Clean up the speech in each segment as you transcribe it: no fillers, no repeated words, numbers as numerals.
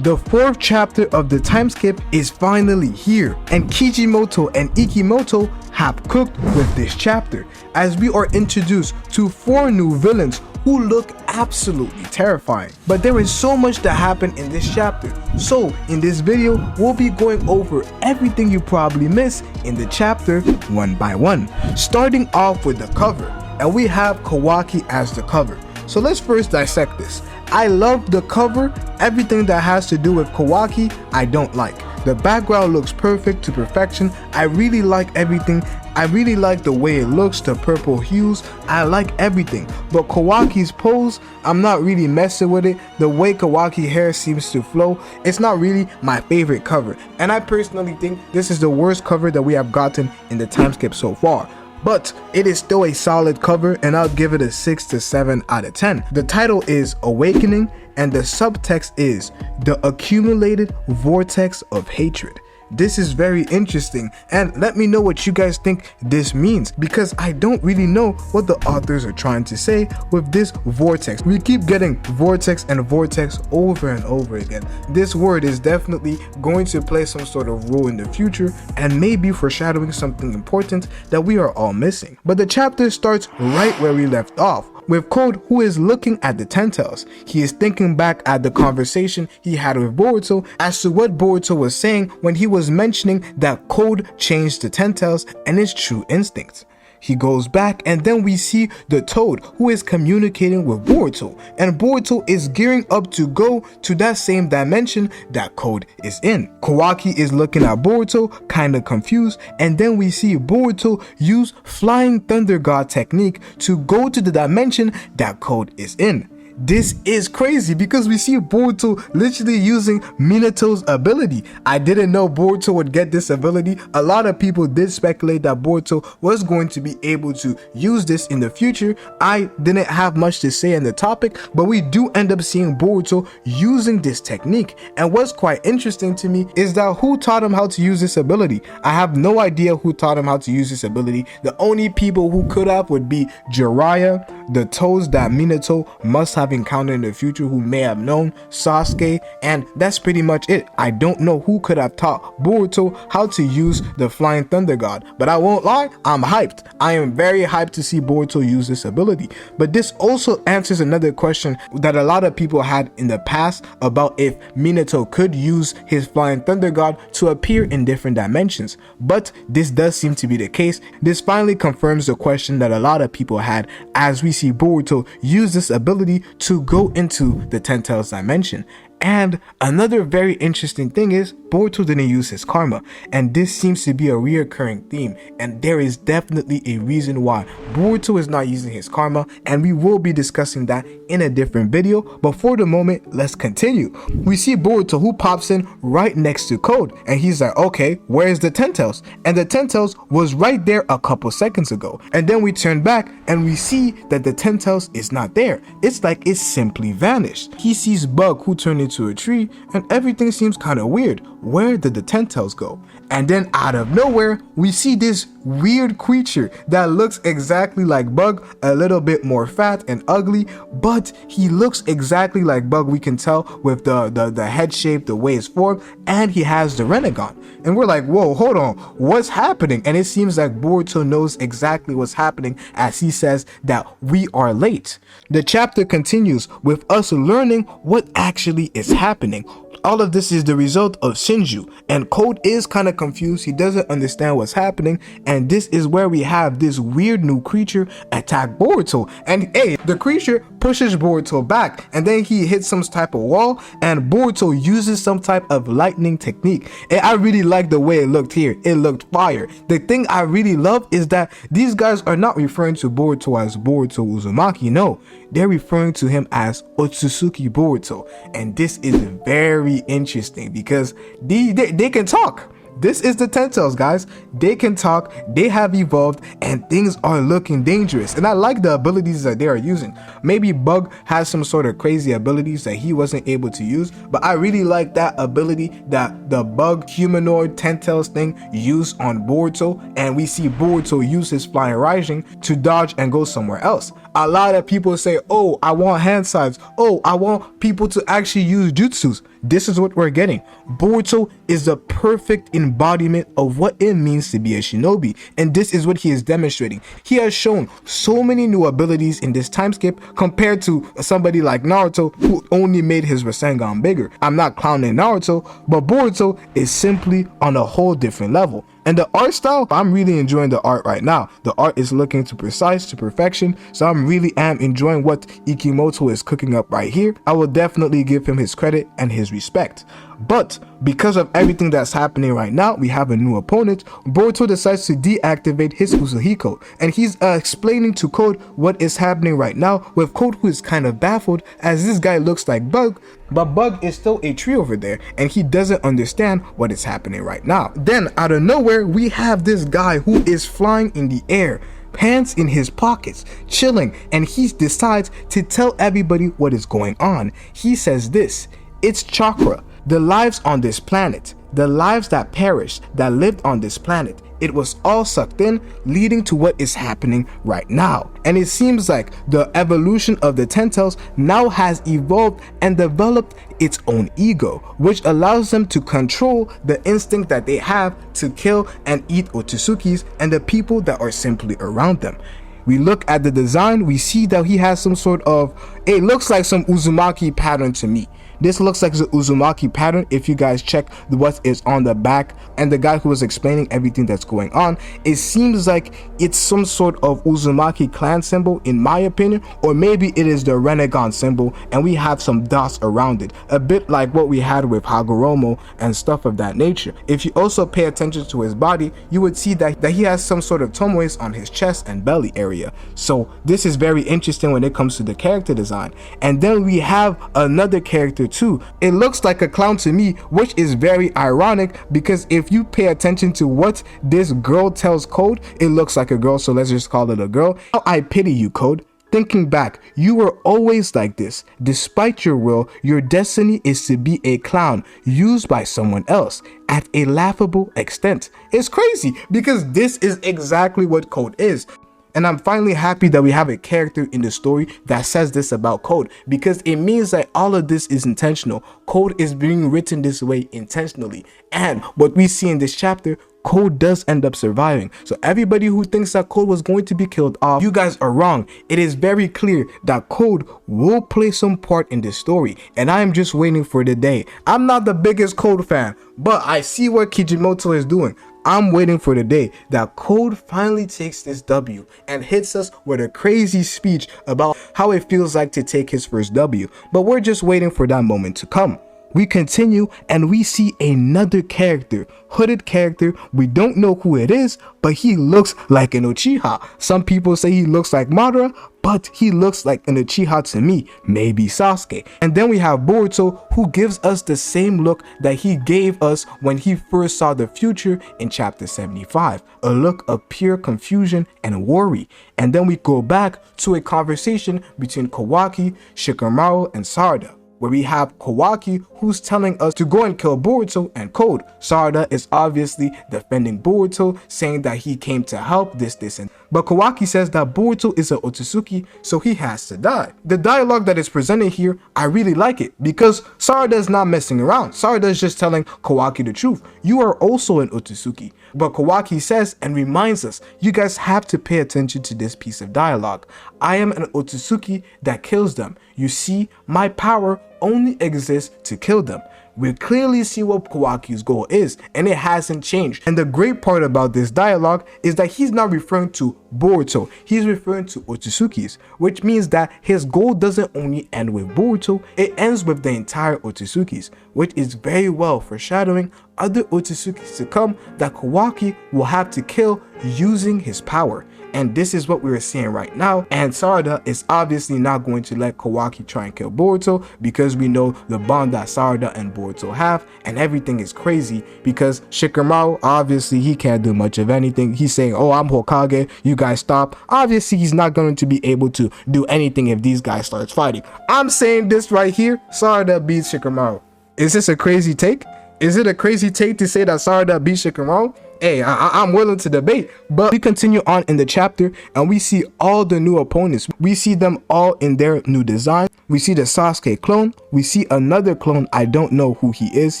The 4th chapter of the time skip is finally here, and Kijimoto and Ikimoto have cooked with this chapter, as we are introduced to 4 new villains who look absolutely terrifying. But there is so much that happened in this chapter, so in this video we'll be going over everything you probably missed in the chapter one by one, starting off with the cover, and we have Kawaki as the cover. So let's first dissect this. I love the cover. Everything that has to do with Kawaki I don't like. The background looks perfect to perfection. I really like everything. I really like the way it looks, the purple hues. I like everything. But Kawaki's pose, I'm not really messing with it. The way Kawaki hair seems to flow, it's not really my favorite cover. And I personally think this is the worst cover that we have gotten in the time skip so far. But it is still a solid cover, and I'll give it a 6 to 7 out of 10. The title is Awakening, and the subtext is The Accumulated Vortex of Hatred. This is very interesting, and let me know what you guys think this means, because I don't really know what the authors are trying to say with this vortex. We keep getting vortex and vortex over and over again. This word is definitely going to play some sort of role in the future, and maybe foreshadowing something important that we are all missing. But the chapter starts right where we left off, with Code, who is looking at the Tentals. He is thinking back at the conversation he had with Boruto as to what Boruto was saying when he was mentioning that Code changed the Tentals and his true instincts. He goes back, and then we see the Toad, who is communicating with Boruto, and Boruto is gearing up to go to that same dimension that Code is in. Kawaki is looking at Boruto, kinda confused, and then we see Boruto use Flying Thunder God technique to go to the dimension that Code is in. This is crazy because we see Boruto literally using Minato's ability. I didn't know Boruto would get this ability. A lot of people did speculate that Boruto was going to be able to use this in the future. I didn't have much to say on the topic, but we do end up seeing Boruto using this technique. And what's quite interesting to me is that who taught him how to use this ability? I have no idea who taught him how to use this ability. The only people who could have would be Jiraiya, the toads that Minato must have encountered in the future who may have known, Sasuke, and that's pretty much it. I don't know who could have taught Boruto how to use the Flying Thunder God, but I won't lie, I'm hyped. I am very hyped to see Boruto use this ability. But this also answers another question that a lot of people had in the past about if Minato could use his Flying Thunder God to appear in different dimensions. But this does seem to be the case. This finally confirms the question that a lot of people had, as we see Boruto use this ability to go into the Tentals dimension. And another very interesting thing is Boruto didn't use his karma, and this seems to be a reoccurring theme, and there is definitely a reason why Boruto is not using his karma, and we will be discussing that in a different video. But for the moment, let's continue. We see Boruto, who pops in right next to Code, and he's like, okay, where's the Tentals? And the Tentals was right there a couple seconds ago, and then we turn back and we see that the Tentals is not there. It's like it simply vanished. He sees Bug, who turned into a tree, and everything seems kind of weird. Where did the Tentals go? And then out of nowhere, we see this weird creature that looks exactly like Bug, a little bit more fat and ugly, but he looks exactly like Bug, we can tell, with the head shape, the way it's formed, and he has the Renegon. And we're like, whoa, hold on, what's happening? And it seems like Boruto knows exactly what's happening, as he says that we are late. The chapter continues with us learning what actually is happening. All of this is the result of Shinju, and Code is kind of confused. He doesn't understand what's happening, and this is where we have this weird new creature attack Boruto. And hey, the creature pushes Boruto back, and then he hits some type of wall, and Boruto uses some type of lightning technique. And I really like the way it looked here. It looked fire. The thing I really love is that these guys are not referring to Boruto as Boruto Uzumaki. No, they're referring to him as Otsutsuki Boruto, and this is very interesting because they can talk. This is the Tentals, guys. They can talk, they have evolved, and things are looking dangerous. And I like the abilities that they are using. Maybe Bug has some sort of crazy abilities that he wasn't able to use, but I really like that ability that the Bug humanoid Tentals thing used on Boruto, and we see Boruto use his flying rising to dodge and go somewhere else. A lot of people say, oh, I want hand signs. Oh, I want people to actually use jutsus. This is what we're getting. Boruto is the perfect embodiment of what it means to be a shinobi, and this is what he is demonstrating. He has shown so many new abilities in this time skip compared to somebody like Naruto, who only made his Rasengan bigger. I'm not clowning Naruto, but Boruto is simply on a whole different level. And the art style, I'm really enjoying the art right now. The art is looking to precise, to perfection, so I'm really enjoying what Ikimoto is cooking up right here. I will definitely give him his credit and his respect. But because of everything that's happening right now, we have a new opponent. Boruto decides to deactivate his Uzuhiko, and he's explaining to Code what is happening right now, with Code who is kind of baffled as this guy looks like Bug, but Bug is still a tree over there and he doesn't understand what is happening right now. Then out of nowhere, we have this guy who is flying in the air, hands in his pockets, chilling, and he decides to tell everybody what is going on. He says this: it's chakra. The lives on this planet, the lives that perished, that lived on this planet, it was all sucked in, leading to what is happening right now. And it seems like the evolution of the Ten Tails now has evolved and developed its own ego, which allows them to control the instinct that they have to kill and eat Otsutsuki's and the people that are simply around them. We look at the design, we see that he has some sort of, it looks like some Uzumaki pattern to me. This looks like the Uzumaki pattern if you guys check what is on the back, and the guy who was explaining everything that's going on, it seems like it's some sort of Uzumaki clan symbol in my opinion, or maybe it is the Renegon symbol and we have some dots around it, a bit like what we had with Hagoromo and stuff of that nature. If you also pay attention to his body, you would see that he has some sort of tomoes on his chest and belly area. So this is very interesting when it comes to the character design. And then we have another character too. It looks like a clown to me, which is very ironic because if you pay attention to what this girl tells Code, it looks like a girl, so let's just call it a girl. I pity you, Code. Thinking back, you were always like this. Despite your will, your destiny is to be a clown used by someone else at a laughable extent. It's crazy because this is exactly what Code is. And I'm finally happy that we have a character in the story that says this about Code, because it means that all of this is intentional. Code is being written this way intentionally. And what we see in this chapter, Code does end up surviving. So everybody who thinks that Code was going to be killed off, you guys are wrong. It is very clear that Code will play some part in this story, and I am just waiting for the day. I'm not the biggest Code fan, but I see what Kijimoto is doing. I'm waiting for the day that Code finally takes this W and hits us with a crazy speech about how it feels like to take his first W, but we're just waiting for that moment to come. We continue and we see another character, hooded character. We don't know who it is, but he looks like an Uchiha. Some people say he looks like Madara, but he looks like an Uchiha to me, maybe Sasuke. And then we have Boruto, who gives us the same look that he gave us when he first saw the future in chapter 75, a look of pure confusion and worry. And then we go back to a conversation between Kawaki, Shikamaru, and Sarada, where we have Kawaki who's telling us to go and kill Boruto and Code. Sarada is obviously defending Boruto, saying that he came to help this and but Kawaki says that Boruto is an Otsutsuki, so he has to die. The dialogue that is presented here, I really like it because Sarada is not messing around. Sarada is just telling Kawaki the truth. You are also an Otsutsuki. But Kawaki says and reminds us, you guys have to pay attention to this piece of dialogue. I am an Otsutsuki that kills them. You see, my power only exists to kill them. We clearly see what Kawaki's goal is, and it hasn't changed. And the great part about this dialogue is that he's not referring to Boruto, he's referring to Otsutsuki's, which means that his goal doesn't only end with Boruto, it ends with the entire Otsutsuki's, which is very well foreshadowing other Otsutsuki's to come that Kawaki will have to kill using his power. And this is what we're seeing right now. And Sarada is obviously not going to let Kawaki try and kill Boruto because we know the bond that Sarada and Boruto have, and everything is crazy because Shikamaru, obviously he can't do much of anything. He's saying, oh, I'm Hokage, you guys stop. Obviously he's not going to be able to do anything if these guys start fighting. I'm saying this right here, Sarada beats Shikamaru. Is this a crazy take? Is it a crazy take to say that Sarada beats Shikamaru? hey, I'm willing to debate. But we continue on in the chapter and we see all the new opponents. We see them all in their new design. We see the Sasuke clone. We see another clone. I don't know who he is.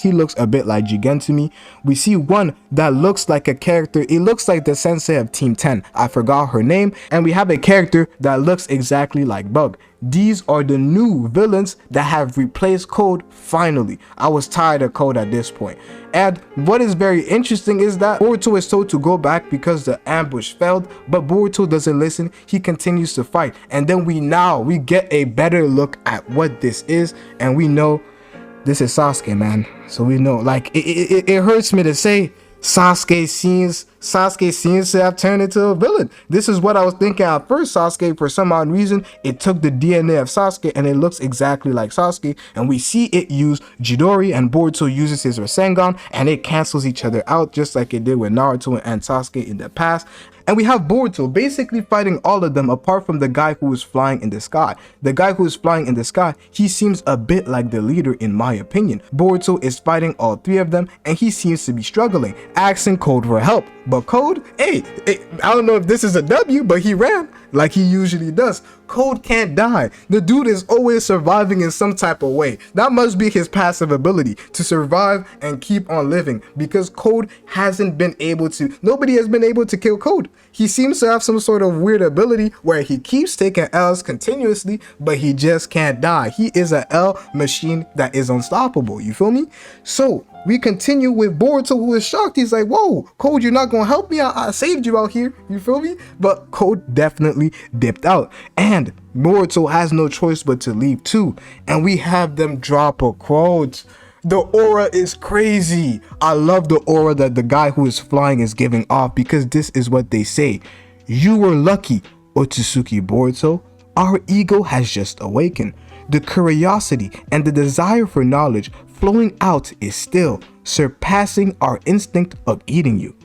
He looks a bit like Jigen to me. We see one that looks like a character. It looks like the sensei of Team 10. I forgot her name. And we have a character that looks exactly like Bug. These are the new villains that have replaced Code finally. I was tired of Code at this point. And what is very interesting is that Boruto is told to go back because the ambush failed, but Boruto doesn't listen. He continues to fight. And then we get a better look at what this is, and we know this is Sasuke, man. So we know, like, it hurts me to say Sasuke seems to have turned into a villain. This is what I was thinking at first. Sasuke, for some odd reason, it took the DNA of Sasuke and it looks exactly like Sasuke, and we see it use Chidori, and Boruto uses his Rasengan and it cancels each other out just like it did with Naruto and Sasuke in the past. And we have Boruto basically fighting all of them apart from the guy who was flying in the sky. The guy who is flying in the sky, he seems a bit like the leader in my opinion. Boruto is fighting all three of them and he seems to be struggling, asking Code for help. But Code, hey, I don't know if this is a W, but he ran like he usually does. Code can't die. The dude is always surviving in some type of way. That must be his passive ability, to survive and keep on living, because Code hasn't been able to, nobody has been able to kill Code. He seems to have some sort of weird ability where he keeps taking L's continuously, but he just can't die. He is an L machine that is unstoppable, you feel me? So we continue with Boruto, who is shocked. He's like, whoa, Code, you're not gonna help me? I saved you out here, you feel me? But Code definitely dipped out, and Boruto has no choice but to leave too. And we have them drop a quote. The aura is crazy. I love the aura that the guy who is flying is giving off, because this is what they say. You were lucky, Otsutsuki Boruto. Our ego has just awakened. The curiosity and the desire for knowledge flowing out is still surpassing our instinct of eating you.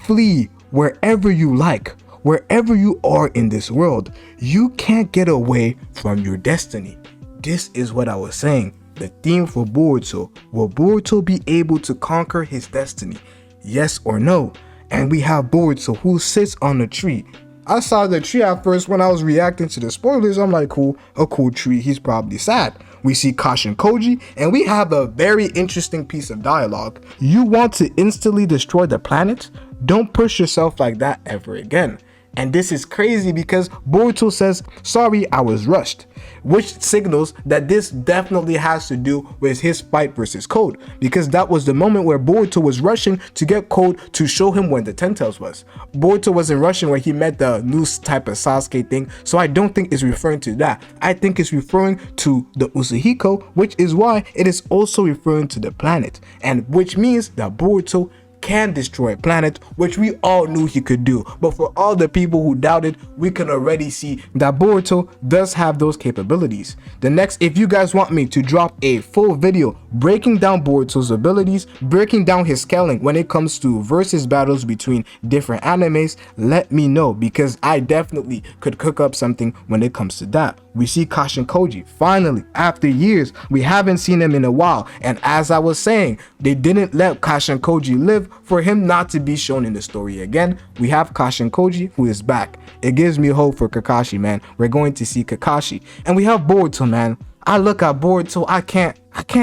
Flee wherever you like, wherever you are in this world. You can't get away from your destiny. This is what I was saying. The theme for Boruto. Will Boruto be able to conquer his destiny? Yes or no? And we have Boruto, who sits on a tree. I saw the tree at first when I was reacting to the spoilers. I'm like, cool, a cool tree. He's probably sad. We see Kashin Koji, and we have a very interesting piece of dialogue. You want to instantly destroy the planet? Don't push yourself like that ever again. And this is crazy because Boruto says, sorry, I was rushed, which signals that this definitely has to do with his fight versus Code, because that was the moment where Boruto was rushing to get Code to show him when the Ten Tails was. Boruto wasn't rushing where he met the new type of Sasuke thing, so I don't think it's referring to that. I think it's referring to the Usuhiko, which is why it is also referring to the planet, and which means that Boruto can destroy a planet, which we all knew he could do. But for all the people who doubted, we can already see that Boruto does have those capabilities. The next, if you guys want me to drop a full video breaking down Boruto's abilities, breaking down his scaling when it comes to versus battles between different animes, let me know, because I definitely could cook up something when it comes to that. We see Kashin Koji, finally, after years. We haven't seen him in a while, and as I was saying, they didn't let Kashin Koji live for him not to be shown in the story again. We have Kashin Koji, who is back. It gives me hope for Kakashi, man. We're going to see Kakashi. And we have Boruto, man. I look at Boruto, I can't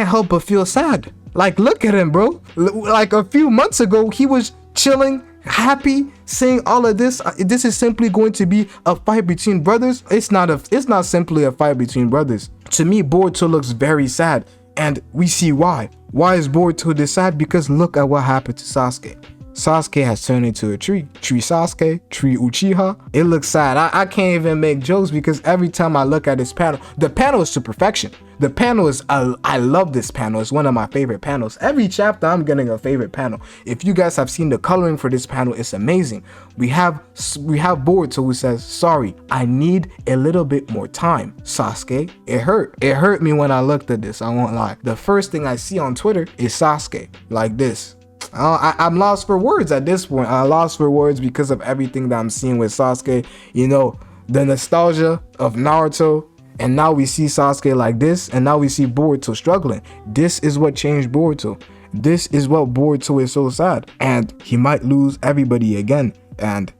help but feel sad. Like, look at him, bro. Like a few months ago, he was chilling, happy, saying all of this. This is simply going to be a fight between brothers. It's not simply a fight between brothers. To me, Boruto looks very sad, and we see why. Why is Boruto this sad? Because look at what happened to Sasuke. Sasuke has turned into a tree. Tree Sasuke, tree Uchiha. It looks sad. I can't even make jokes because every time I look at this panel, the panel is to perfection. The panel is, I love this panel. It's one of my favorite panels. Every chapter I'm getting a favorite panel. If you guys have seen the coloring for this panel, it's amazing. We have Boruto who says, sorry, I need a little bit more time. Sasuke, it hurt. It hurt me when I looked at this, I won't lie. The first thing I see on Twitter is Sasuke, like this. I'm lost for words at this point. I'm lost for words because of everything that I'm seeing with Sasuke. You know, the nostalgia of Naruto, and now we see Sasuke like this, and now we see Boruto struggling. This is what changed Boruto. this is what Boruto is so sad, and he might lose everybody again, and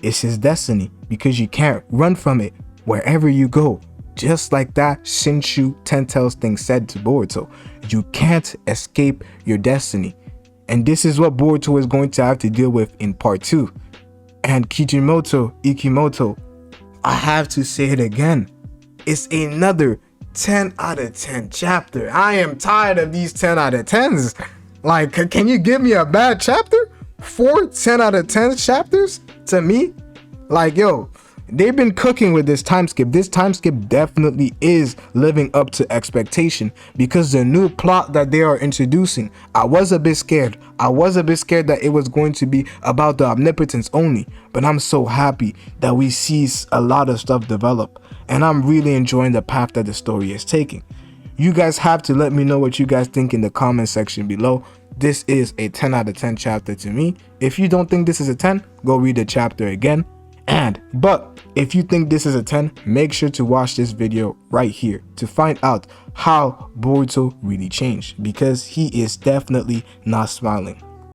it's his destiny because you can't run from it wherever you go. Just like that Shinshu Ten Tails thing said to Boruto, you can't escape your destiny. And this is what Boruto is going to have to deal with in part 2. And Kijimoto, Ikimoto, I have to say it again, it's another 10 out of 10 chapter. I am tired of these 10 out of 10s. Like, can you give me a bad chapter? 4 10 out of 10 chapters to me? Like, yo, they've been cooking with this time skip. This time skip definitely is living up to expectation because the new plot that they are introducing, I was a bit scared. I was a bit scared that it was going to be about the omnipotence only, but I'm so happy that we see a lot of stuff develop, and I'm really enjoying the path that the story is taking. You guys have to let me know what you guys think in the comment section below. This is a 10 out of 10 chapter to me. If you don't think this is a 10, go read the chapter again. But if you think this is a 10, make sure to watch this video right here to find out how Boruto really changed, because he is definitely not smiling.